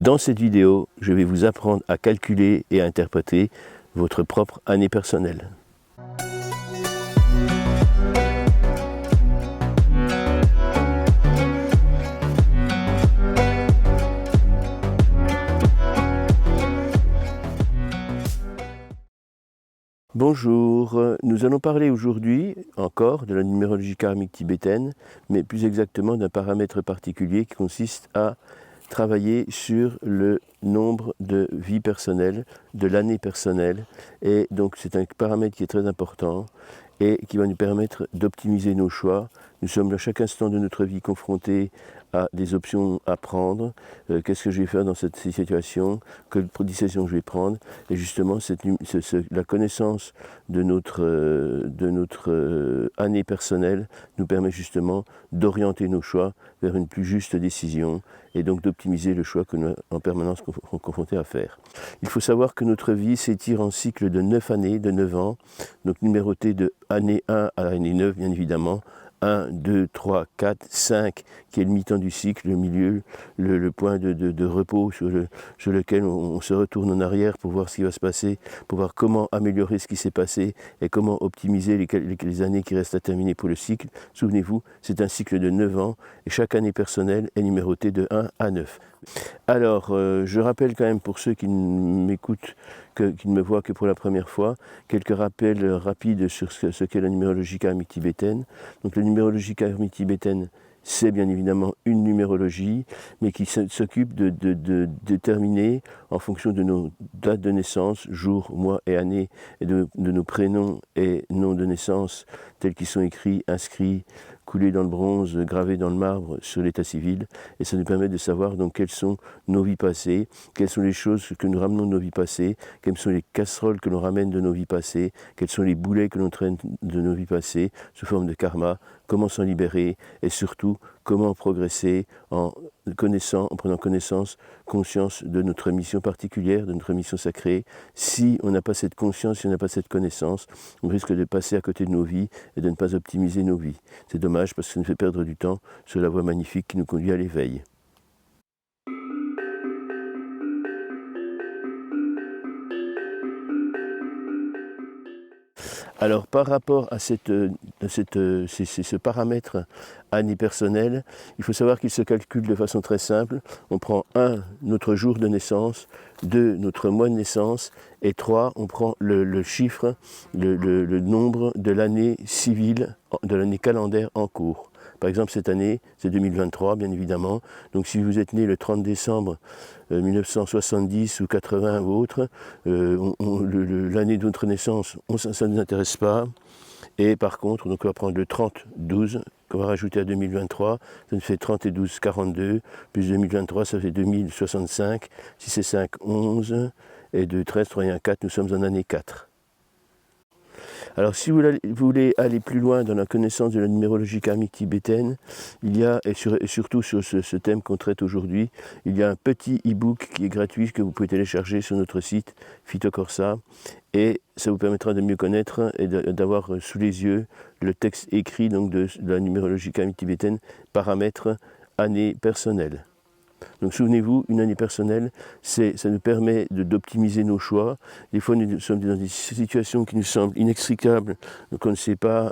Dans cette vidéo, je vais vous apprendre à calculer et à interpréter votre propre année personnelle. Bonjour, nous allons parler aujourd'hui encore de la numérologie karmique tibétaine, mais plus exactement d'un paramètre particulier qui consiste à travailler sur le nombre de vies personnelles, de l'année personnelle. Et donc c'est un paramètre qui est très important et qui va nous permettre d'optimiser nos choix. Nous sommes à chaque instant de notre vie confrontés à des options à prendre. Qu'est-ce que je vais faire dans cette situation? Quelle décision je vais prendre? Et justement, la connaissance de notre année personnelle nous permet justement d'orienter nos choix vers une plus juste décision et donc d'optimiser le choix que nous sommes en permanence confrontés à faire. Il faut savoir que notre vie s'étire en cycle de 9 années, de 9 ans, donc numéroté de année 1 à l'année 9, bien évidemment. 1, 2, 3, 4, 5, qui est le mi-temps du cycle, le milieu, le point de repos sur lequel on se retourne en arrière pour voir ce qui va se passer, pour voir comment améliorer ce qui s'est passé et comment optimiser les années qui restent à terminer pour le cycle. Souvenez-vous, c'est un cycle de 9 ans et chaque année personnelle est numérotée de 1 à 9. Alors, je rappelle quand même pour ceux qui m'écoutent, qui ne me voient que pour la première fois, quelques rappels rapides sur ce qu'est la numérologie karmique tibétaine. Donc la numérologie karmique tibétaine, c'est bien évidemment une numérologie, mais qui s'occupe de déterminer, en fonction de nos dates de naissance, jour, mois et année, et de nos prénoms et noms de naissance, tels qu'ils sont écrits, inscrits, coulés dans le bronze, gravés dans le marbre sur l'état civil, et ça nous permet de savoir donc quelles sont nos vies passées, quelles sont les choses que nous ramenons de nos vies passées, quelles sont les casseroles que l'on ramène de nos vies passées, quels sont les boulets que l'on traîne de nos vies passées sous forme de karma, comment s'en libérer, et surtout comment progresser en prenant conscience de notre mission particulière, de notre mission sacrée. Si on n'a pas cette conscience, si on n'a pas cette connaissance, on risque de passer à côté de nos vies et de ne pas optimiser nos vies. C'est dommage parce que ça nous fait perdre du temps sur la voie magnifique qui nous conduit à l'éveil. Alors par rapport à ce paramètre année personnelle, il faut savoir qu'il se calcule de façon très simple. On prend 1, notre jour de naissance, 2, notre mois de naissance, et 3, on prend le chiffre, le nombre de l'année civile, de l'année calendaire en cours. Par exemple, cette année, c'est 2023, bien évidemment. Donc si vous êtes né le 30 décembre 1970 ou 80 ou autre, l'année de votre naissance, ça ne nous intéresse pas. Et par contre, donc on va prendre le 30-12, qu'on va rajouter à 2023, ça nous fait 30 et 12, 42, plus 2023, ça fait 2065, 6 et 5, 11, et 2, 13, 3 et 1, 4, nous sommes en année 4. Alors si vous voulez aller plus loin dans la connaissance de la numérologie karmique tibétaine, il y a, et surtout sur ce thème qu'on traite aujourd'hui, il y a un petit e-book qui est gratuit que vous pouvez télécharger sur notre site Phytocorsa, et ça vous permettra de mieux connaître et d'avoir sous les yeux le texte écrit donc de la numérologie karmique tibétaine, paramètres, année personnelle. Donc souvenez-vous, une année personnelle, ça nous permet d'optimiser nos choix. Des fois, nous sommes dans des situations qui nous semblent inextricables, qu'on ne sait pas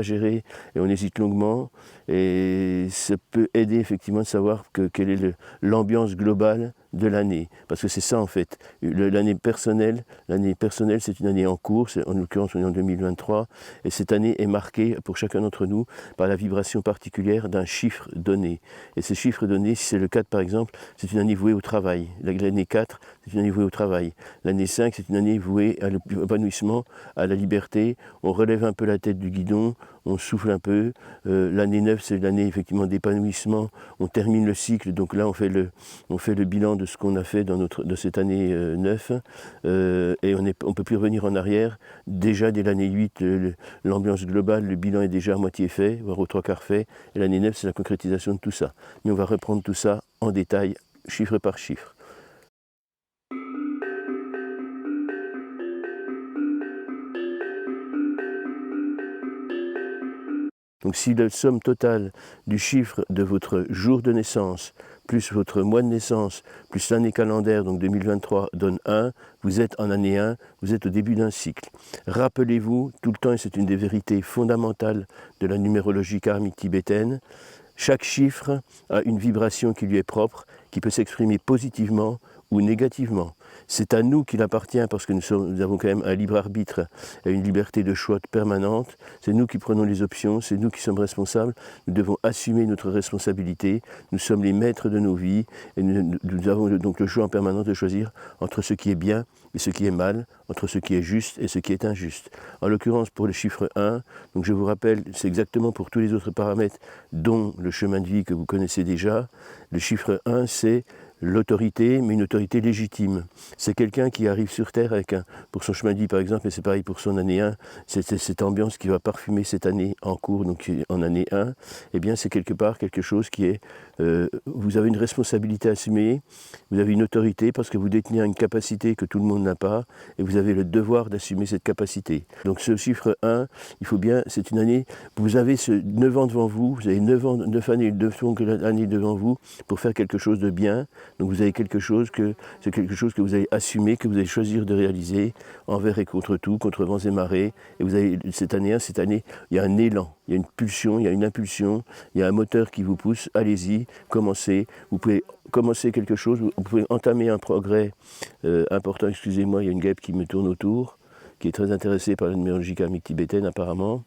gérer, et on hésite longuement. Et ça peut aider effectivement de savoir quelle est l'ambiance globale de l'année. Parce que c'est ça en fait. L'année personnelle, c'est une année en cours, en l'occurrence on est en 2023, et cette année est marquée pour chacun d'entre nous par la vibration particulière d'un chiffre donné. Et ce chiffre donné, si c'est le 4 par exemple, c'est une année vouée au travail. L'année 4, c'est une année vouée au travail. L'année 5, c'est une année vouée à l'épanouissement, à la liberté. On relève un peu la tête du guidon, on souffle un peu. L'année 9, c'est l'année effectivement d'épanouissement. On termine le cycle, donc là on fait le bilan de ce qu'on a fait de cette année 9, et on ne peut plus revenir en arrière. Déjà dès l'année 8, l'ambiance globale, le bilan est déjà à moitié fait, voire aux 3/4 fait, et l'année 9, c'est la concrétisation de tout ça. Mais on va reprendre tout ça en détail, chiffre par chiffre. Donc si la somme totale du chiffre de votre jour de naissance plus votre mois de naissance, plus l'année calendaire, donc 2023, donne 1, vous êtes en année 1, vous êtes au début d'un cycle. Rappelez-vous, tout le temps, et c'est une des vérités fondamentales de la numérologie karmique tibétaine, chaque chiffre a une vibration qui lui est propre, qui peut s'exprimer positivement ou négativement. C'est à nous qu'il appartient parce que nous avons quand même un libre arbitre et une liberté de choix permanente. C'est nous qui prenons les options, c'est nous qui sommes responsables. Nous devons assumer notre responsabilité. Nous sommes les maîtres de nos vies et nous avons donc le choix en permanence de choisir entre ce qui est bien et ce qui est mal, entre ce qui est juste et ce qui est injuste. En l'occurrence pour le chiffre 1, donc je vous rappelle, c'est exactement pour tous les autres paramètres dont le chemin de vie que vous connaissez déjà. Le chiffre 1, c'est l'autorité, mais une autorité légitime. C'est quelqu'un qui arrive sur Terre avec pour son chemin de vie par exemple, et c'est pareil pour son année 1, c'est cette ambiance qui va parfumer cette année en cours, donc en année 1, eh bien c'est quelque part quelque chose qui est, vous avez une responsabilité à assumer, vous avez une autorité parce que vous détenez une capacité que tout le monde n'a pas, et vous avez le devoir d'assumer cette capacité. Donc ce chiffre 1, il faut bien, c'est une année, vous avez 9 ans devant vous, vous avez 9 années devant vous pour faire quelque chose de bien. Donc vous avez c'est quelque chose que vous allez assumer, que vous allez choisir de réaliser envers et contre tout, contre vents et marées. Et vous avez cette année, il y a un élan, il y a une pulsion, il y a une impulsion, il y a un moteur qui vous pousse, allez-y, commencez. Vous pouvez commencer quelque chose, vous pouvez entamer un progrès important. Excusez-moi, il y a une guêpe qui me tourne autour, qui est très intéressée par la numérologie karmique tibétaine apparemment.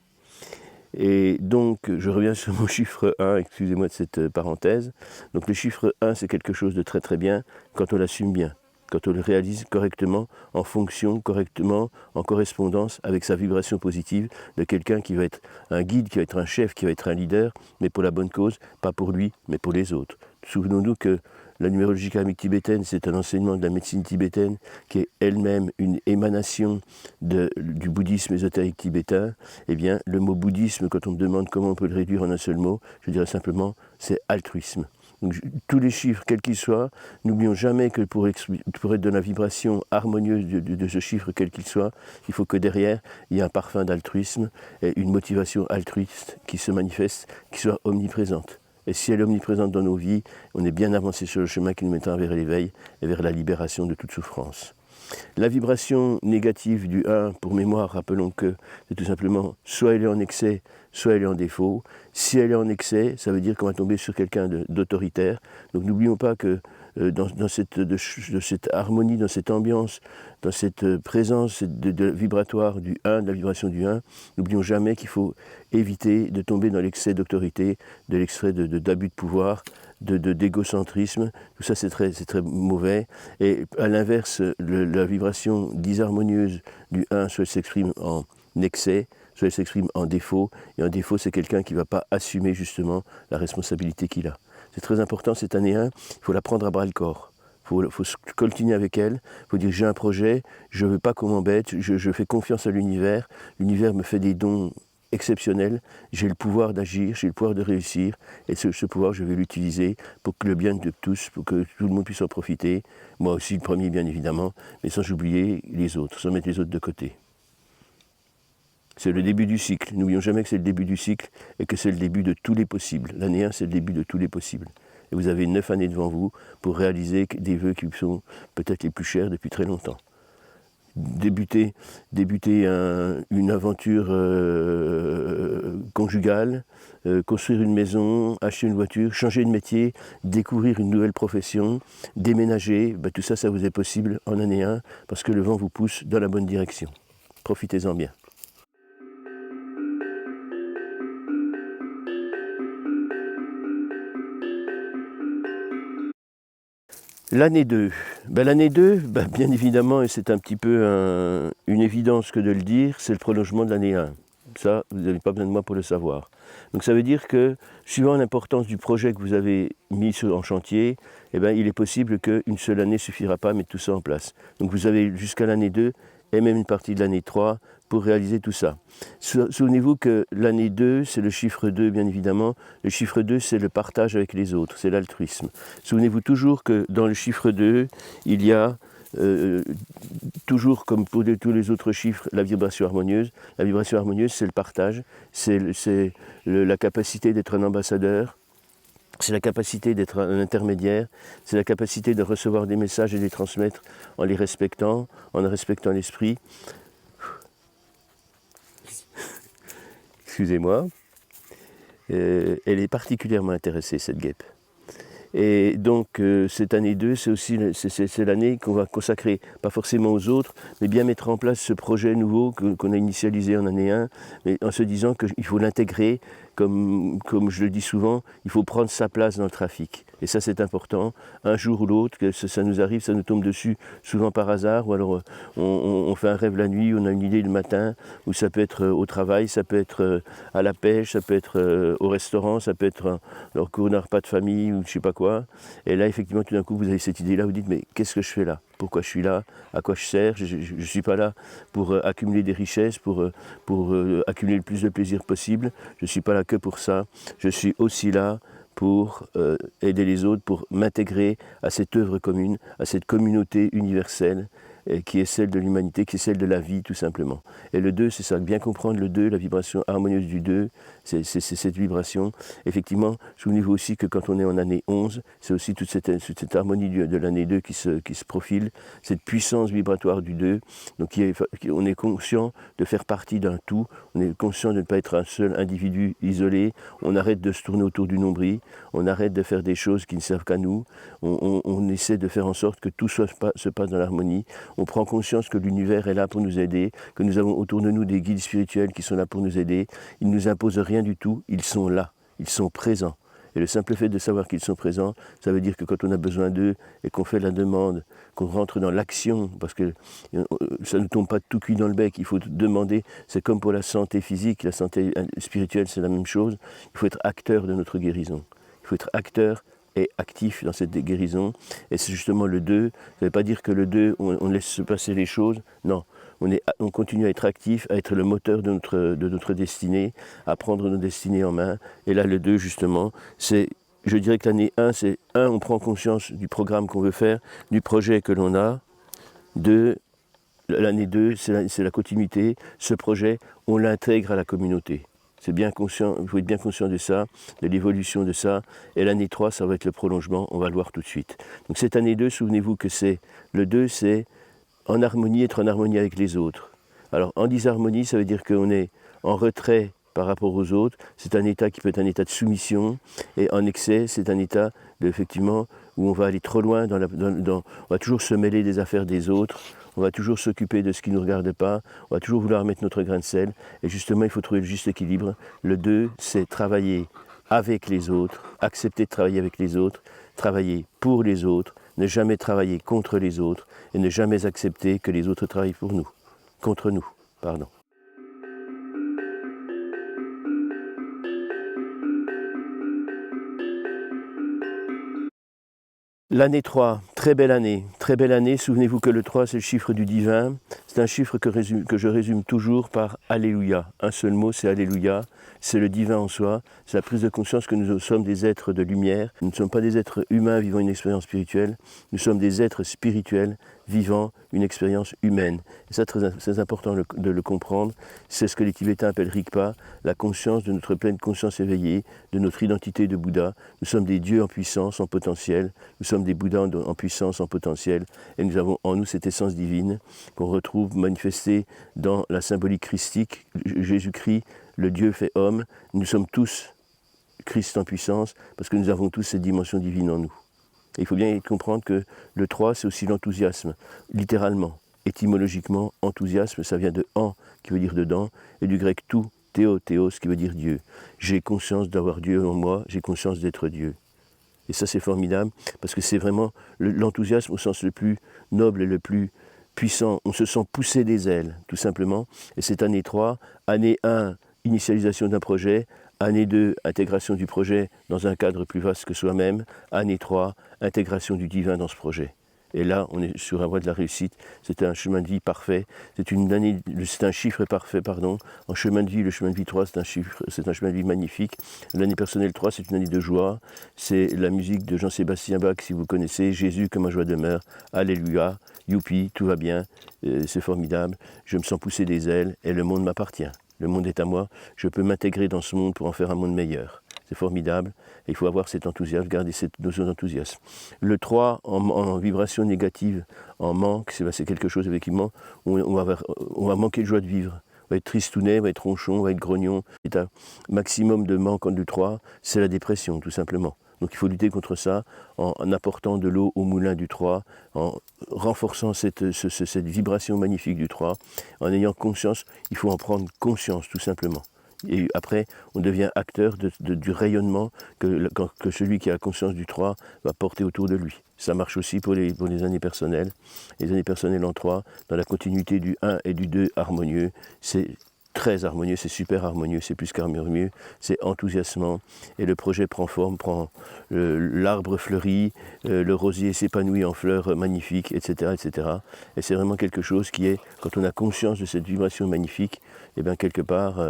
Et donc, je reviens sur mon chiffre 1, excusez-moi de cette parenthèse. Donc le chiffre 1, c'est quelque chose de très très bien quand on l'assume bien, quand on le réalise correctement, en fonction, correctement, en correspondance avec sa vibration positive de quelqu'un qui va être un guide, qui va être un chef, qui va être un leader, mais pour la bonne cause, pas pour lui, mais pour les autres. Souvenons-nous que la numérologie karmique tibétaine, c'est un enseignement de la médecine tibétaine qui est elle-même une émanation du bouddhisme ésotérique tibétain. Eh bien, le mot bouddhisme, quand on me demande comment on peut le réduire en un seul mot, je dirais simplement, c'est altruisme. Donc, tous les chiffres, quels qu'ils soient, n'oublions jamais que pour être de la vibration harmonieuse de ce chiffre, quel qu'il soit, il faut que derrière, il y ait un parfum d'altruisme et une motivation altruiste qui se manifeste, qui soit omniprésente. Et si elle est omniprésente dans nos vies, on est bien avancé sur le chemin qui nous mettra vers l'éveil et vers la libération de toute souffrance. La vibration négative du 1, pour mémoire, rappelons que c'est tout simplement soit elle est en excès, soit elle est en défaut. Si elle est en excès, ça veut dire qu'on va tomber sur quelqu'un d'autoritaire. Donc n'oublions pas que dans cette harmonie, dans cette ambiance, dans cette présence vibratoire du 1, de la vibration du 1, n'oublions jamais qu'il faut éviter de tomber dans l'excès d'autorité, de l'excès d'abus de pouvoir, d'égocentrisme. Tout ça, c'est très mauvais. Et à l'inverse, la vibration disharmonieuse du 1, soit elle s'exprime en excès, soit elle s'exprime en défaut. Et en défaut, c'est quelqu'un qui ne va pas assumer justement la responsabilité qu'il a. C'est très important cette année 1, il faut la prendre à bras le corps. Il faut se coltiner avec elle, il faut dire j'ai un projet, je ne veux pas qu'on m'embête, je fais confiance à l'univers me fait des dons exceptionnels, j'ai le pouvoir d'agir, j'ai le pouvoir de réussir, et ce pouvoir je vais l'utiliser pour que le bien de tous, pour que tout le monde puisse en profiter, moi aussi le premier bien évidemment, mais sans oublier les autres, sans mettre les autres de côté. C'est le début du cycle. N'oublions jamais que c'est le début du cycle et que c'est le début de tous les possibles. L'année 1, c'est le début de tous les possibles. Et vous avez 9 années devant vous pour réaliser des vœux qui sont peut-être les plus chers depuis très longtemps. Débuter une aventure conjugale, construire une maison, acheter une voiture, changer de métier, découvrir une nouvelle profession, déménager, tout ça, ça vous est possible en année 1 parce que le vent vous pousse dans la bonne direction. Profitez-en bien. L'année 2. L'année 2, bien évidemment, et c'est un petit peu une évidence que de le dire, c'est le prolongement de l'année 1. Ça, vous n'avez pas besoin de moi pour le savoir. Donc ça veut dire que, suivant l'importance du projet que vous avez mis en chantier, il est possible qu'une seule année ne suffira pas à mettre tout ça en place. Donc vous avez jusqu'à l'année 2 et même une partie de l'année 3 pour réaliser tout ça. Souvenez-vous que l'année 2, c'est le chiffre 2, bien évidemment. Le chiffre 2, c'est le partage avec les autres, c'est l'altruisme. Souvenez-vous toujours que dans le chiffre 2, il y a toujours, comme pour tous les autres chiffres, la vibration harmonieuse. La vibration harmonieuse, c'est le partage, c'est la capacité d'être un ambassadeur, C'est la capacité d'être un intermédiaire, c'est la capacité de recevoir des messages et de les transmettre en les respectant, en respectant l'esprit. Excusez-moi. Elle est particulièrement intéressée, cette guêpe. Et donc cette année 2, c'est aussi c'est l'année qu'on va consacrer, pas forcément aux autres, mais bien mettre en place ce projet nouveau qu'on a initialisé en année 1, mais en se disant qu'il faut l'intégrer, comme je le dis souvent, il faut prendre sa place dans le trafic. Et ça c'est important, un jour ou l'autre, que ça nous arrive, ça nous tombe dessus, souvent par hasard, ou alors on fait un rêve la nuit, on a une idée le matin, ou ça peut être au travail, ça peut être à la pêche, ça peut être au restaurant, ça peut être alors qu'on a un repas de famille, ou je sais pas quoi. Et là, effectivement, tout d'un coup, vous avez cette idée-là, vous dites, mais qu'est-ce que je fais là? Pourquoi je suis là? À quoi je sers? Je ne suis pas là pour accumuler des richesses, pour accumuler le plus de plaisir possible. Je ne suis pas là que pour ça. Je suis aussi là pour aider les autres, pour m'intégrer à cette œuvre commune, à cette communauté universelle qui est celle de l'humanité, qui est celle de la vie tout simplement. Et le 2, c'est ça, bien comprendre le 2, la vibration harmonieuse du 2, c'est cette vibration. Effectivement, souvenez-vous aussi que quand on est en année 11, c'est aussi toute cette harmonie de l'année 2 qui se profile, cette puissance vibratoire du 2. Donc on est conscient de faire partie d'un tout, on est conscient de ne pas être un seul individu isolé, on arrête de se tourner autour du nombril, on arrête de faire des choses qui ne servent qu'à nous, on essaie de faire en sorte que tout se passe dans l'harmonie. On prend conscience que l'univers est là pour nous aider, que nous avons autour de nous des guides spirituels qui sont là pour nous aider. Ils ne nous imposent rien du tout, ils sont là, ils sont présents. Et le simple fait de savoir qu'ils sont présents, ça veut dire que quand on a besoin d'eux et qu'on fait la demande, qu'on rentre dans l'action, parce que ça ne tombe pas tout cuit dans le bec, il faut demander, c'est comme pour la santé physique, la santé spirituelle c'est la même chose, il faut être acteur de notre guérison. Il faut être acteur et actif dans cette guérison. Et c'est justement le 2. Ça ne veut pas dire que le 2, on laisse se passer les choses. Non, on continue à être actif, à être le moteur de notre destinée, à prendre nos destinées en main. Et là, le 2, justement, c'est, je dirais que l'année 1, c'est 1, on prend conscience du programme qu'on veut faire, du projet que l'on a. 2, l'année 2, c'est la continuité. Ce projet, on l'intègre à la communauté. C'est bien conscient, il faut être bien conscient de ça, de l'évolution de ça. Et l'année 3, ça va être le prolongement, on va le voir tout de suite. Donc cette année 2, souvenez-vous que le 2, c'est en harmonie, être en harmonie avec les autres. Alors en disharmonie, ça veut dire qu'on est en retrait par rapport aux autres. C'est un état qui peut être un état de soumission. Et en excès, c'est un état effectivement où on va aller trop loin, on va toujours se mêler des affaires des autres. On va toujours s'occuper de ce qui ne nous regarde pas, on va toujours vouloir mettre notre grain de sel, et justement il faut trouver le juste équilibre. Le 2, c'est travailler avec les autres, accepter de travailler avec les autres, travailler pour les autres, ne jamais travailler contre les autres, et ne jamais accepter que les autres travaillent pour nous, contre nous, pardon. L'année 3, très belle année, souvenez-vous que le 3 c'est le chiffre du divin, c'est un chiffre que je résume toujours par Alléluia, un seul mot c'est Alléluia, c'est le divin en soi, c'est la prise de conscience que nous sommes des êtres de lumière, nous ne sommes pas des êtres humains vivant une expérience spirituelle, nous sommes des êtres spirituels vivant une expérience humaine. Et ça, c'est important de le comprendre. C'est ce que les Tibétains appellent Rigpa, la conscience de notre pleine conscience éveillée, de notre identité de Bouddha. Nous sommes des dieux en puissance, en potentiel. Nous sommes des Bouddhas en puissance, en potentiel. Et nous avons en nous cette essence divine qu'on retrouve manifestée dans la symbolique christique. Jésus-Christ, le Dieu fait homme. Nous sommes tous Christ en puissance parce que nous avons tous cette dimension divine en nous. Et il faut bien comprendre que le 3, c'est aussi l'enthousiasme, littéralement, étymologiquement, enthousiasme, ça vient de en, qui veut dire dedans, et du grec tout, théos, qui veut dire Dieu. J'ai conscience d'avoir Dieu en moi, j'ai conscience d'être Dieu. Et ça, c'est formidable, parce que c'est vraiment l'enthousiasme au sens le plus noble et le plus puissant. On se sent pousser des ailes, tout simplement. Et cette année 3, année 1, initialisation d'un projet, année 2, intégration du projet dans un cadre plus vaste que soi-même. Année 3, intégration du divin dans ce projet. Et là, on est sur la voie de la réussite. C'est un chemin de vie parfait. C'est un chiffre parfait, pardon. En chemin de vie, le chemin de vie 3, c'est un chemin de vie magnifique. L'année personnelle 3, c'est une année de joie. C'est la musique de Jean-Sébastien Bach, si vous connaissez. Jésus, que ma joie demeure. Alléluia. Youpi, tout va bien. C'est formidable. Je me sens pousser des ailes et le monde m'appartient. Le monde est à moi, je peux m'intégrer dans ce monde pour en faire un monde meilleur. c'est formidable. Et il faut avoir cet enthousiasme, garder cette notion d'enthousiasme. Le 3, en vibration négative, en manque, c'est quelque chose effectivement où on va manquer de joie de vivre. On va être tristounet, on va être ronchon, on va être grognon. C'est un maximum de manque du 3, c'est la dépression, tout simplement. Donc il faut lutter contre ça en apportant de l'eau au moulin du 3, en renforçant cette vibration magnifique du 3, en ayant conscience, il faut en prendre conscience tout simplement. Et après, on devient acteur du rayonnement que celui qui a conscience du 3 va porter autour de lui. Ça marche aussi pour les années personnelles. Les années personnelles en 3, dans la continuité du 1 et du 2 harmonieux, c'est très harmonieux, c'est super harmonieux, c'est plus qu'harmonieux, c'est enthousiasmant, et le projet prend forme, l'arbre fleurit, le rosier s'épanouit en fleurs magnifiques, etc., etc. Et c'est vraiment quelque chose qui est, quand on a conscience de cette vibration magnifique, et bien quelque part,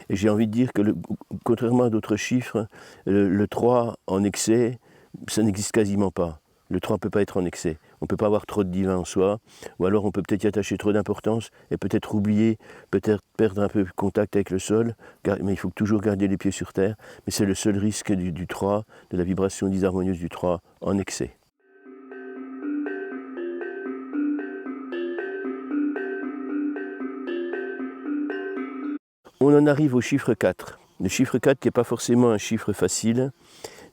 et j'ai envie de dire que contrairement à d'autres chiffres, le 3 en excès, ça n'existe quasiment pas. Le 3 ne peut pas être en excès. On ne peut pas avoir trop de divin en soi, ou alors on peut peut-être y attacher trop d'importance et peut-être oublier, peut-être perdre un peu de contact avec le sol, mais il faut toujours garder les pieds sur terre. Mais c'est le seul risque du 3, de la vibration disharmonieuse du 3 en excès. On en arrive au chiffre 4. Le chiffre 4 qui n'est pas forcément un chiffre facile.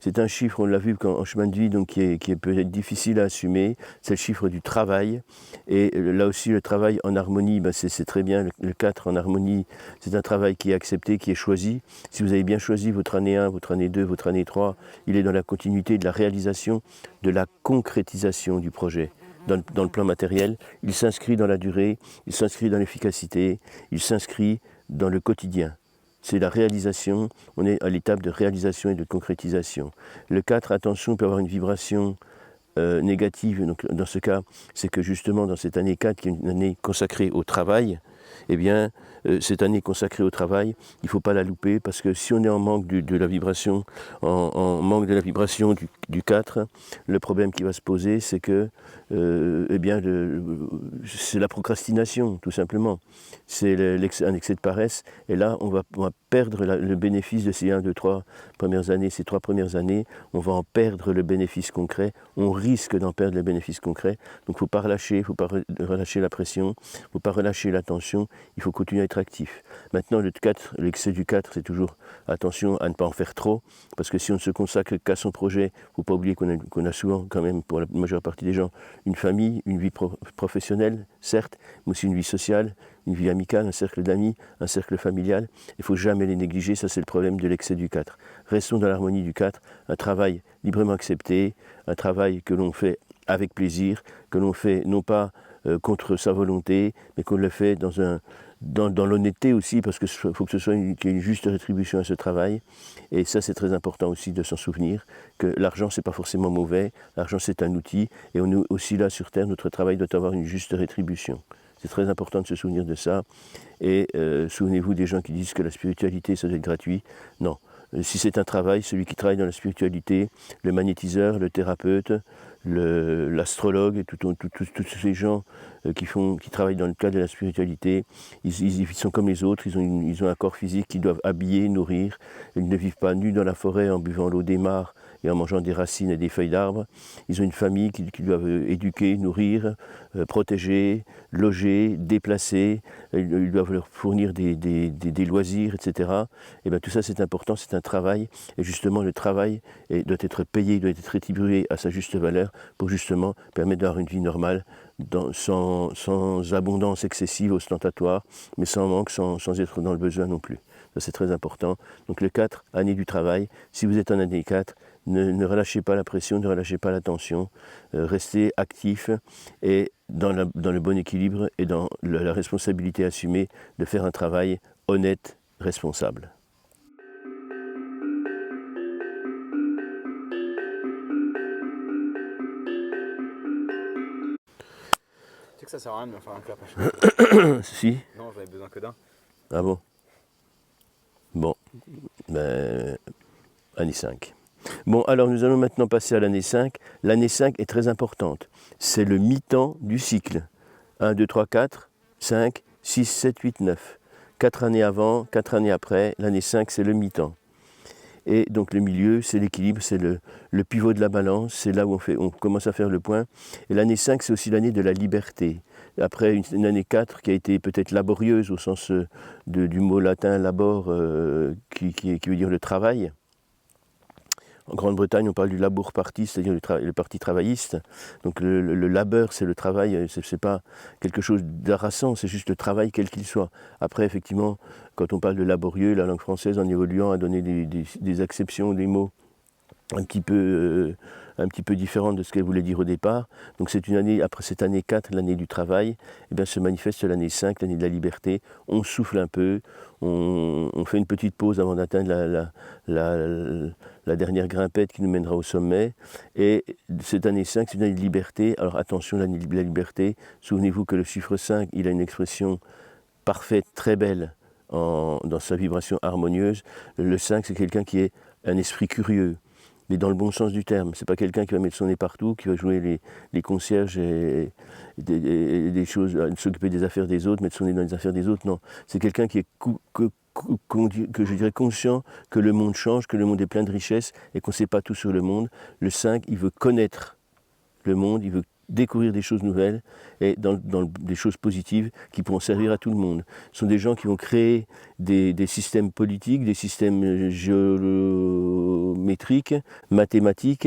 C'est un chiffre, on l'a vu en chemin de vie, donc qui est peut-être difficile à assumer. C'est le chiffre du travail. Et là aussi, le travail en harmonie, c'est très bien. Le 4 en harmonie, c'est un travail qui est accepté, qui est choisi. Si vous avez bien choisi votre année 1, votre année 2, votre année 3, il est dans la continuité de la réalisation, de la concrétisation du projet. Dans le plan matériel, il s'inscrit dans la durée, il s'inscrit dans l'efficacité, il s'inscrit dans le quotidien. C'est la réalisation, on est à l'étape de réalisation et de concrétisation. Le 4, attention, peut avoir une vibration négative. Donc, dans ce cas, c'est que justement, dans cette année 4, qui est une année consacrée au travail, eh bien, cette année consacrée au travail, il ne faut pas la louper, parce que si on est en manque de la vibration, en manque de la vibration du 4, le problème qui va se poser, c'est que eh bien, c'est la procrastination, tout simplement. C'est un excès de paresse, et là, on va perdre le bénéfice de ces 1, 2, 3 premières années, ces 3 premières années, on va en perdre le bénéfice concret, on risque d'en perdre le bénéfice concret, donc il ne faut pas relâcher, il ne faut pas relâcher la pression, il ne faut pas relâcher l'attention, il faut continuer à être actif. Maintenant, le 4, l'excès du 4, c'est toujours attention à ne pas en faire trop, parce que si on ne se consacre qu'à son projet, il ne faut pas oublier qu'on a souvent, quand même, pour la majeure partie des gens, une famille, une vie professionnelle, certes, mais aussi une vie sociale, une vie amicale, un cercle d'amis, un cercle familial. Il ne faut jamais les négliger, ça c'est le problème de l'excès du 4. Restons dans l'harmonie du 4, un travail librement accepté, un travail que l'on fait avec plaisir, que l'on fait non pas contre sa volonté, mais qu'on le fait dans l'honnêteté aussi, parce qu'il faut que ce soit qu'il y ait une juste rétribution à ce travail. Et ça, c'est très important aussi de s'en souvenir, que l'argent, c'est pas forcément mauvais, l'argent, c'est un outil, et on est aussi là sur Terre, notre travail doit avoir une juste rétribution. C'est très important de se souvenir de ça. Et souvenez-vous des gens qui disent que la spiritualité, ça doit être gratuit. Non. Si c'est un travail, celui qui travaille dans la spiritualité, le magnétiseur, le thérapeute, l'astrologue, et tous ces gens qui travaillent dans le cadre de la spiritualité, ils sont comme les autres, ils ont un corps physique qu'ils doivent habiller, nourrir. Ils ne vivent pas nus dans la forêt en buvant l'eau des mares et en mangeant des racines et des feuilles d'arbres. Ils ont une famille qu'ils doivent éduquer, nourrir, protéger, loger, déplacer. Ils doivent leur fournir des loisirs, etc. Et bien tout ça c'est important, c'est un travail. Et justement le travail doit être payé, doit être rétribué à sa juste valeur pour justement permettre d'avoir une vie normale, sans abondance excessive, ostentatoire, mais sans manque, sans être dans le besoin non plus. Ça c'est très important. Donc le 4, année du travail. Si vous êtes en année 4, ne relâchez pas la pression, ne relâchez pas la tension, restez actif et dans le bon équilibre et dans la responsabilité assumée de faire un travail honnête, responsable. Tu sais que ça sert à rien de me faire un clap à chaque fois. Si. Non, j'avais besoin que d'un. Ah bon. Bon, ben, année 5. Bon, alors nous allons maintenant passer à l'année 5. L'année 5 est très importante. C'est le mi-temps du cycle. 1, 2, 3, 4, 5, 6, 7, 8, 9. 4 années avant, 4 années après. L'année 5, c'est le mi-temps. Et donc le milieu, c'est l'équilibre, c'est le pivot de la balance, c'est là où on commence à faire le point. Et l'année 5, c'est aussi l'année de la liberté. Après une année 4 qui a été peut-être laborieuse au sens du mot latin labor, qui veut dire le travail. En Grande-Bretagne, on parle du Labour Party, c'est-à-dire le parti travailliste. Donc le labeur, c'est le travail, c'est pas quelque chose d'harassant, c'est juste le travail quel qu'il soit. Après, effectivement, quand on parle de laborieux, la langue française, en évoluant, a donné des acceptions des mots un petit peu différentes de ce qu'elle voulait dire au départ. Donc c'est une année, après cette année 4, l'année du travail, eh bien, se manifeste l'année 5, l'année de la liberté. On souffle un peu, on fait une petite pause avant d'atteindre la dernière grimpette qui nous mènera au sommet. Et cette année 5, c'est une année de liberté. Alors attention, l'année de la liberté, souvenez-vous que le chiffre 5, il a une expression parfaite, très belle, dans sa vibration harmonieuse. Le 5, c'est quelqu'un qui est un esprit curieux, mais dans le bon sens du terme. C'est pas quelqu'un qui va mettre son nez partout, qui va jouer les concierges et des choses, s'occuper des affaires des autres, mettre son nez dans les affaires des autres. Non, c'est quelqu'un qui est que je dirais conscient que le monde change, que le monde est plein de richesses et qu'on ne sait pas tout sur le monde. Le 5, il veut connaître le monde, il veut découvrir des choses nouvelles et dans des choses positives qui pourront servir à tout le monde. Ce sont des gens qui vont créer des systèmes politiques, des systèmes géométriques, mathématiques,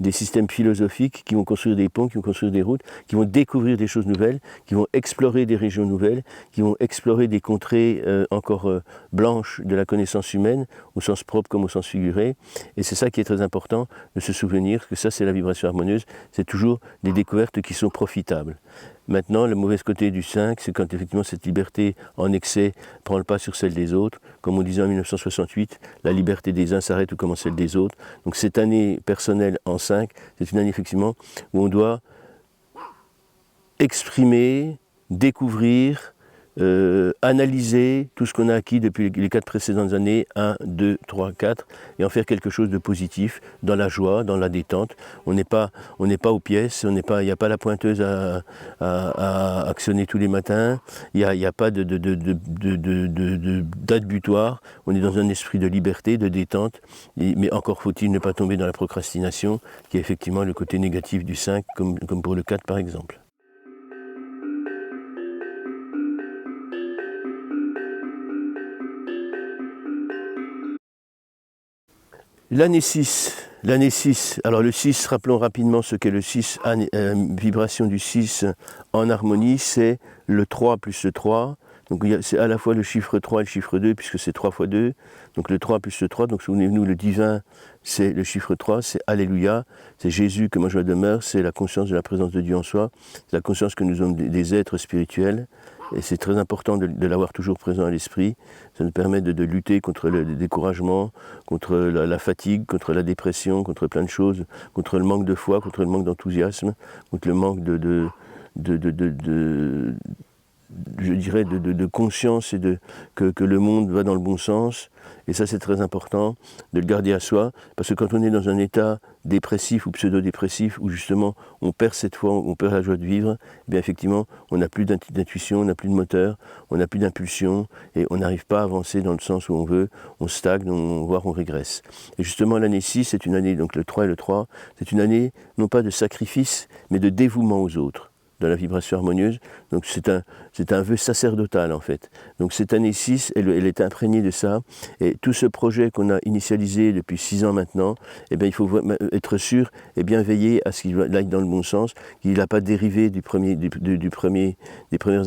des systèmes philosophiques qui vont construire des ponts, qui vont construire des routes, qui vont découvrir des choses nouvelles, qui vont explorer des régions nouvelles, qui vont explorer des contrées encore blanches de la connaissance humaine, au sens propre comme au sens figuré. Et c'est ça qui est très important, de se souvenir que ça c'est la vibration harmonieuse, c'est toujours des découvertes qui sont profitables. Maintenant, le mauvais côté du 5, c'est quand effectivement cette liberté en excès prend le pas sur celle des autres. Comme on disait en 1968, la liberté des uns s'arrête tout comme celle des autres. Donc cette année personnelle en 5, c'est une année effectivement où on doit exprimer, découvrir, analyser tout ce qu'on a acquis depuis les 4 précédentes années, 1, 2, 3, 4, et en faire quelque chose de positif, dans la joie, dans la détente. On n'est pas aux pièces, il n'y a pas la pointeuse à actionner tous les matins, il n'y a pas de date butoir, on est dans un esprit de liberté, de détente, mais encore faut-il ne pas tomber dans la procrastination, qui est effectivement le côté négatif du 5, comme pour le 4 par exemple. L'année 6, alors le 6, rappelons rapidement ce qu'est le 6, vibration du 6 en harmonie, c'est le 3 plus le 3, donc c'est à la fois le chiffre 3 et le chiffre 2, puisque c'est 3 fois 2, donc le 3 plus le 3, donc souvenez-vous, le divin, c'est le chiffre 3, c'est Alléluia, c'est Jésus que ma joie demeure, c'est la conscience de la présence de Dieu en soi, c'est la conscience que nous sommes des êtres spirituels, et c'est très important de l'avoir toujours présent à l'esprit. Ça nous permet de lutter contre le découragement, contre la fatigue, contre la dépression, contre plein de choses, contre le manque de foi, contre le manque d'enthousiasme, contre le manque je dirais de conscience et que le monde va dans le bon sens. Et ça c'est très important de le garder à soi, parce que quand on est dans un état dépressif ou pseudo-dépressif, où justement on perd cette foi, on perd la joie de vivre, eh bien effectivement on n'a plus d'intuition, on n'a plus de moteur, on n'a plus d'impulsion, et on n'arrive pas à avancer dans le sens où on veut, on stagne, voire on régresse. Et justement l'année 6, c'est une année, donc le 3 et le 3, c'est une année non pas de sacrifice, mais de dévouement aux autres, dans la vibration harmonieuse. Donc c'est un vœu sacerdotal en fait. Donc cette année 6, elle est imprégnée de ça. Et tout ce projet qu'on a initialisé depuis 6 ans maintenant, eh bien, il faut être sûr et bien veiller à ce qu'il aille dans le bon sens, qu'il n'a pas dérivé des premières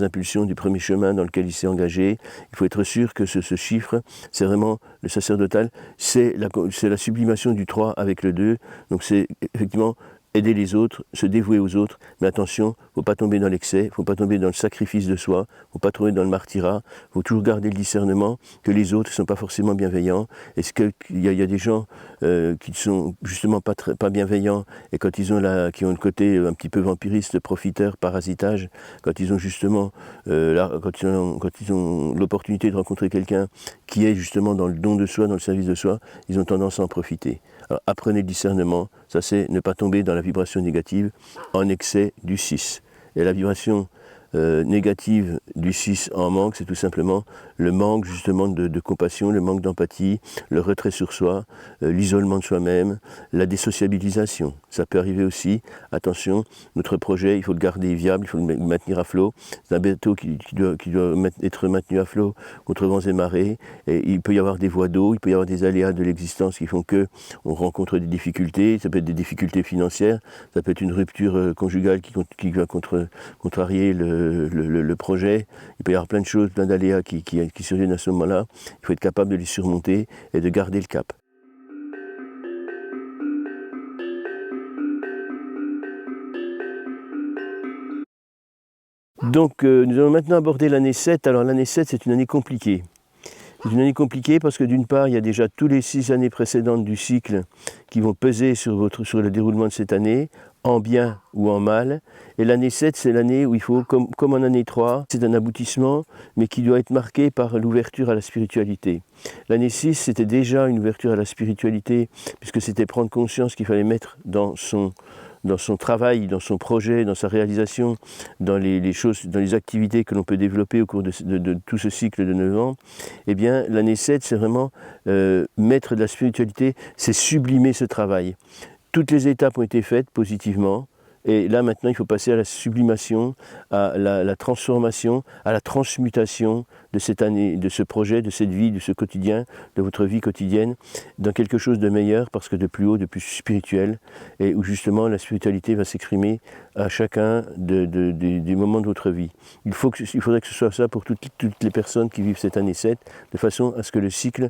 impulsions, du premier chemin dans lequel il s'est engagé. Il faut être sûr que ce chiffre, c'est vraiment le sacerdotal, c'est la sublimation du 3 avec le 2. Donc c'est effectivement aider les autres, se dévouer aux autres, mais attention, il ne faut pas tomber dans l'excès, il ne faut pas tomber dans le sacrifice de soi, il ne faut pas tomber dans le martyrat, il faut toujours garder le discernement que les autres ne sont pas forcément bienveillants. Est-ce qu'il y a des gens qui ne sont justement pas bienveillants, et quand qui ont le côté un petit peu vampiriste, profiteur, parasitage, quand ils ont justement quand ils ont l'opportunité de rencontrer quelqu'un qui est justement dans le don de soi, dans le service de soi, ils ont tendance à en profiter. Alors apprenez le discernement, ça c'est ne pas tomber dans la vibration négative en excès du 6. Et la vibration négative du 6 en manque, c'est tout simplement le manque justement de compassion, le manque d'empathie, le retrait sur soi, l'isolement de soi-même, la désociabilisation. Ça peut arriver aussi. Attention, notre projet, il faut le garder viable, il faut le maintenir à flot. C'est un bateau qui doit être maintenu à flot contre vents et marées. Et il peut y avoir des voies d'eau, il peut y avoir des aléas de l'existence qui font qu'on rencontre des difficultés. Ça peut être des difficultés financières, ça peut être une rupture conjugale qui va contrarier le projet. Il peut y avoir plein de choses, plein d'aléas qui surviennent à ce moment-là. Il faut être capable de les surmonter et de garder le cap. Donc nous allons maintenant aborder l'année 7. Alors l'année 7, c'est une année compliquée. C'est une année compliquée parce que d'une part, il y a déjà tous les 6 années précédentes du cycle qui vont peser sur le déroulement de cette année, en bien ou en mal. Et l'année 7, c'est l'année où il faut, comme en année 3, c'est un aboutissement, mais qui doit être marqué par l'ouverture à la spiritualité. L'année 6, c'était déjà une ouverture à la spiritualité, puisque c'était prendre conscience qu'il fallait mettre dans son travail, dans son projet, dans sa réalisation, dans les choses, dans les activités que l'on peut développer au cours de tout ce cycle de 9 ans, eh bien l'année 7, c'est vraiment mettre de la spiritualité, c'est sublimer ce travail. Toutes les étapes ont été faites positivement, et là maintenant il faut passer à la sublimation, à la transformation, à la transmutation de cette année, de ce projet, de cette vie, de ce quotidien, de votre vie quotidienne, dans quelque chose de meilleur, parce que de plus haut, de plus spirituel, et où justement la spiritualité va s'exprimer à chacun des moments de votre vie. Il faudrait que ce soit ça pour toutes les personnes qui vivent cette année 7, de façon à ce que le cycle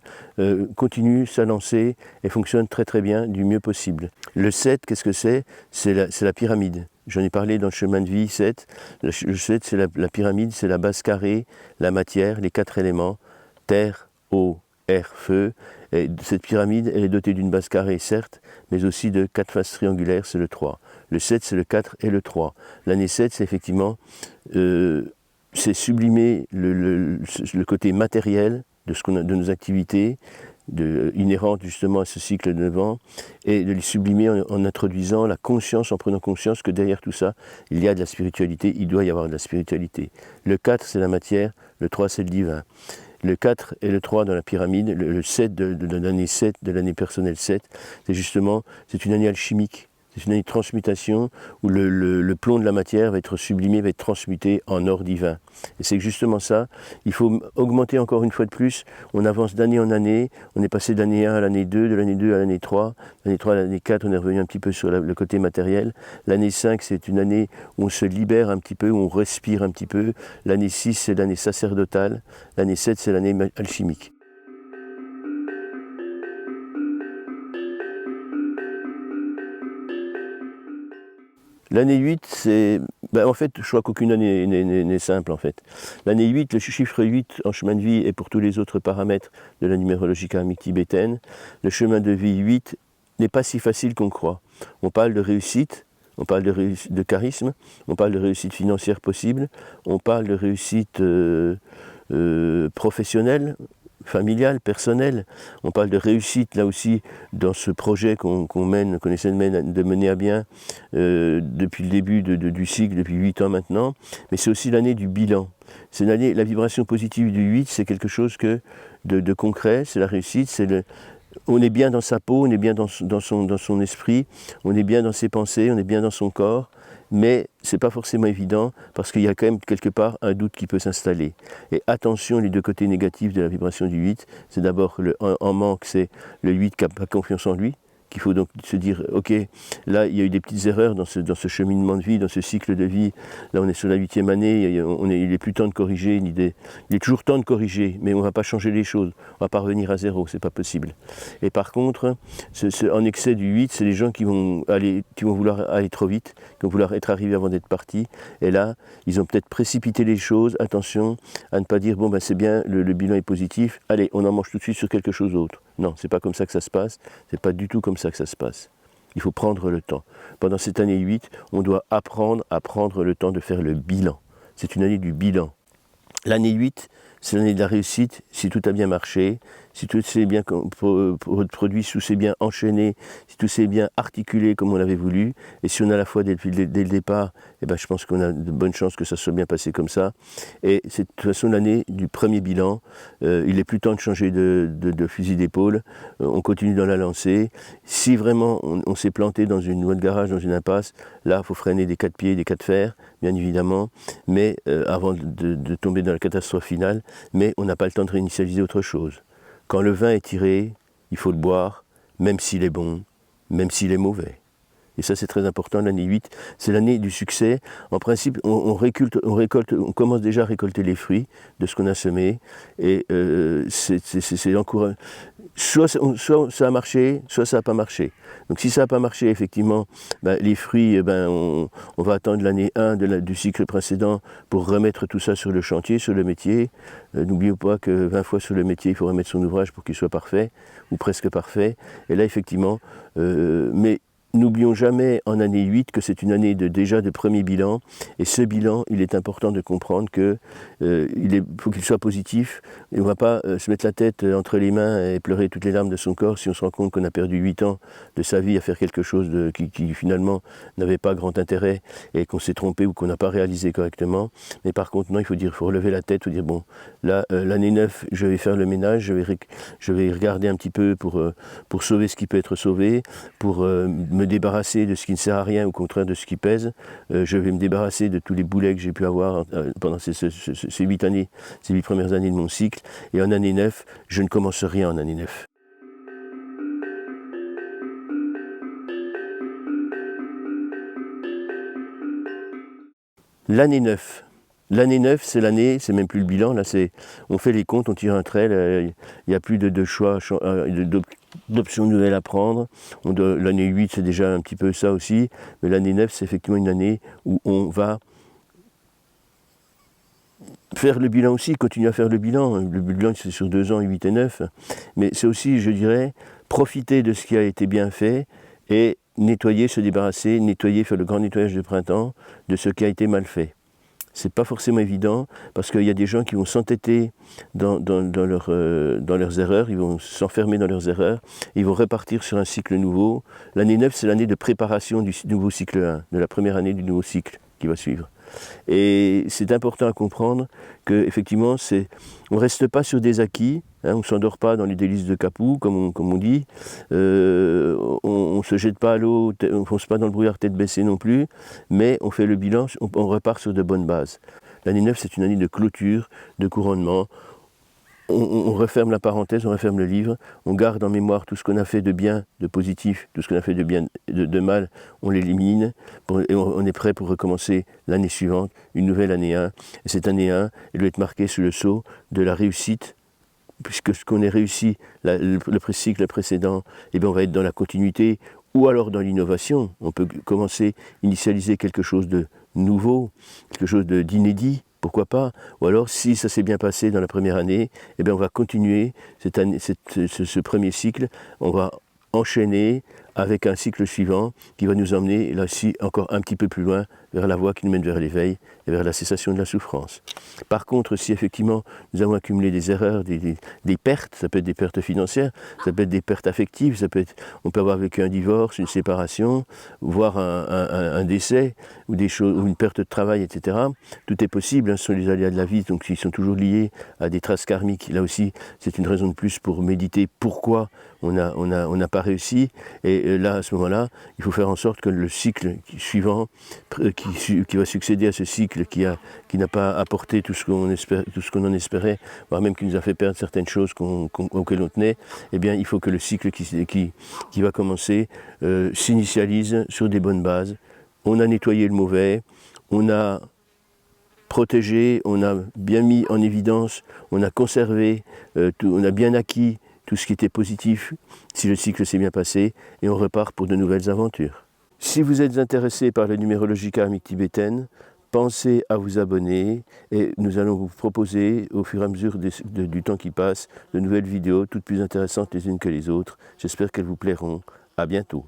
continue sa lancée et fonctionne très très bien, du mieux possible. Le 7, qu'est-ce que c'est ? C'est la pyramide. J'en ai parlé dans le chemin de vie 7. Le 7, c'est la pyramide, c'est la base carrée, la matière, les 4 éléments, terre, eau, air, feu. Et cette pyramide, elle est dotée d'une base carrée, certes, mais aussi de 4 faces triangulaires, c'est le 3. Le 7, c'est le 4 et le 3. L'année 7, c'est effectivement, c'est sublimer le côté matériel de nos activités, inhérentes justement à ce cycle de 9 ans, et de les sublimer en introduisant la conscience, en prenant conscience que derrière tout ça, il y a de la spiritualité, il doit y avoir de la spiritualité. Le 4, c'est la matière, le 3, c'est le divin. Le 4 et le 3 dans la pyramide, le 7 de l'année 7, de l'année personnelle 7, c'est une année alchimique. C'est une année de transmutation où le plomb de la matière va être sublimé, va être transmuté en or divin. Et c'est justement ça. Il faut augmenter encore une fois de plus. On avance d'année en année. On est passé de l'année 1 à l'année 2, de l'année 2 à l'année 3. L'année 3 à l'année 4, on est revenu un petit peu sur le côté matériel. L'année 5, c'est une année où on se libère un petit peu, où on respire un petit peu. L'année 6, c'est l'année sacerdotale. L'année 7, c'est l'année alchimique. L'année 8, c'est... en fait, je crois qu'aucune année n'est simple, en fait. L'année 8, le chiffre 8 en chemin de vie et pour tous les autres paramètres de la numérologie karmique tibétaine, le chemin de vie 8 n'est pas si facile qu'on croit. On parle de réussite, on parle de charisme, on parle de réussite financière possible, on parle de réussite professionnelle, familiale, personnelle. On parle de réussite là aussi dans ce projet qu'on essaie de mener à bien depuis le début du cycle, depuis 8 ans maintenant. Mais c'est aussi l'année du bilan. C'est l'année, la vibration positive du 8, c'est quelque chose de concret, c'est la réussite, on est bien dans sa peau, on est bien dans son esprit, on est bien dans ses pensées, on est bien dans son corps. Mais ce n'est pas forcément évident parce qu'il y a quand même quelque part un doute qui peut s'installer. Et attention, les deux côtés négatifs de la vibration du 8, c'est d'abord en manque, c'est le 8 qui n'a pas confiance en lui, qu'il faut donc se dire, ok, là il y a eu des petites erreurs dans ce cheminement de vie, dans ce cycle de vie, là on est sur la 8e année, il n'est plus temps de corriger, il est toujours temps de corriger, mais on ne va pas changer les choses, on ne va pas revenir à zéro, c'est pas possible. Et par contre, en excès du 8, c'est les gens qui vont vouloir aller trop vite, qui vont vouloir être arrivés avant d'être partis, et là, ils ont peut-être précipité les choses, attention à ne pas dire, bon ben c'est bien, le bilan est positif, allez, on en mange tout de suite sur quelque chose d'autre. Non, c'est pas comme ça que ça se passe, c'est pas du tout comme ça que ça se passe. Il faut prendre le temps. Pendant cette année 8, on doit apprendre à prendre le temps de faire le bilan. C'est une année du bilan. L'année 8, c'est l'année de la réussite, si tout a bien marché, si tout s'est bien produit, si tout s'est bien enchaîné, si tout s'est bien articulé comme on l'avait voulu, et si on a la foi dès le départ, eh ben, je pense qu'on a de bonnes chances que ça soit bien passé comme ça. Et c'est de toute façon l'année du premier bilan. Il n'est plus temps de changer de fusil d'épaule. On continue dans la lancée. Si vraiment on s'est planté dans une voie de garage, dans une impasse, là, il faut freiner des 4 pieds, des 4 fers, bien évidemment, mais avant de tomber dans la catastrophe finale, mais on n'a pas le temps de réinitialiser autre chose. Quand le vin est tiré, il faut le boire, même s'il est bon, même s'il est mauvais. Et ça, c'est très important, l'année 8, c'est l'année du succès. En principe, on commence déjà à récolter les fruits de ce qu'on a semé. Et c'est encourageant. Soit ça a marché, soit ça n'a pas marché. Donc si ça n'a pas marché, effectivement, les fruits, on va attendre l'année 1 du cycle précédent pour remettre tout ça sur le chantier, sur le métier. N'oublions pas que 20 fois sur le métier, il faut remettre son ouvrage pour qu'il soit parfait, ou presque parfait. Et là, effectivement, mais n'oublions jamais en année 8 que c'est une année déjà de premier bilan, et ce bilan, il est important de comprendre qu'il faut qu'il soit positif, et on ne va pas se mettre la tête entre les mains et pleurer toutes les larmes de son corps si on se rend compte qu'on a perdu 8 ans de sa vie à faire quelque chose qui finalement n'avait pas grand intérêt, et qu'on s'est trompé ou qu'on n'a pas réalisé correctement. Mais par contre, non, il faut relever la tête, il faut dire, bon, là, l'année 9, je vais faire le ménage, je vais regarder un petit peu pour sauver ce qui peut être sauvé, pour me débarrasser de ce qui ne sert à rien, au contraire de ce qui pèse. Je vais me débarrasser de tous les boulets que j'ai pu avoir pendant ces 8 années, ces 8 premières années de mon cycle. Et en année 9, je ne commence rien en année 9. L'année 9. L'année 9, c'est l'année, c'est même plus le bilan, là on fait les comptes, on tire un trait, il n'y a plus de choix, d'options nouvelles à prendre. L'année 8, c'est déjà un petit peu ça aussi, mais l'année 9, c'est effectivement une année où on va faire le bilan aussi, continuer à faire le bilan. Le bilan, c'est sur 2 ans, 8 et 9, mais c'est aussi, je dirais, profiter de ce qui a été bien fait et nettoyer, se débarrasser, faire le grand nettoyage de printemps de ce qui a été mal fait. C'est pas forcément évident, parce qu'il y a des gens qui vont s'entêter dans leurs erreurs, ils vont s'enfermer dans leurs erreurs, ils vont repartir sur un cycle nouveau. L'année 9, c'est l'année de préparation du nouveau cycle 1, de la première année du nouveau cycle qui va suivre. Et c'est important à comprendre qu'effectivement, on ne reste pas sur des acquis, on ne s'endort pas dans les délices de Capoue, comme on dit, on ne se jette pas à l'eau, on ne fonce pas dans le brouillard tête baissée non plus, mais on fait le bilan, on repart sur de bonnes bases. L'année 9, c'est une année de clôture, de couronnement. On referme la parenthèse, on referme le livre, on garde en mémoire tout ce qu'on a fait de bien, de positif, tout ce qu'on a fait de mal, on l'élimine, et on est prêt pour recommencer l'année suivante, une nouvelle année 1. Et cette année 1, elle doit être marquée sous le sceau de la réussite, puisque ce qu'on ait réussi, le cycle précédent, eh bien on va être dans la continuité, ou alors dans l'innovation. On peut commencer, initialiser quelque chose de nouveau, quelque chose d'inédit, pourquoi pas. Ou alors, si ça s'est bien passé dans la première année, eh bien on va continuer ce premier cycle, on va enchaîner avec un cycle suivant qui va nous emmener, là aussi, encore un petit peu plus loin, vers la voie qui nous mène vers l'éveil et vers la cessation de la souffrance. Par contre, si effectivement nous avons accumulé des erreurs, des pertes, ça peut être des pertes financières, ça peut être des pertes affectives, on peut avoir vécu un divorce, une séparation, voire un décès, ou une perte de travail, etc. Tout est possible, ce sont les aléas de la vie, donc ils sont toujours liés à des traces karmiques. Là aussi, c'est une raison de plus pour méditer pourquoi on n'a pas réussi. Et là, à ce moment-là, il faut faire en sorte que le cycle suivant, qui va succéder à ce cycle qui n'a pas apporté tout ce qu'on en espérait, voire même qui nous a fait perdre certaines choses auxquelles on tenait, eh bien, il faut que le cycle qui va commencer s'initialise sur des bonnes bases. On a nettoyé le mauvais, on a protégé, on a bien mis en évidence, on a conservé, on a bien acquis tout ce qui était positif, si le cycle s'est bien passé, et on repart pour de nouvelles aventures. Si vous êtes intéressé par la numérologie karmique tibétaine, pensez à vous abonner, et nous allons vous proposer, au fur et à mesure du temps qui passe, de nouvelles vidéos, toutes plus intéressantes les unes que les autres. J'espère qu'elles vous plairont. À bientôt.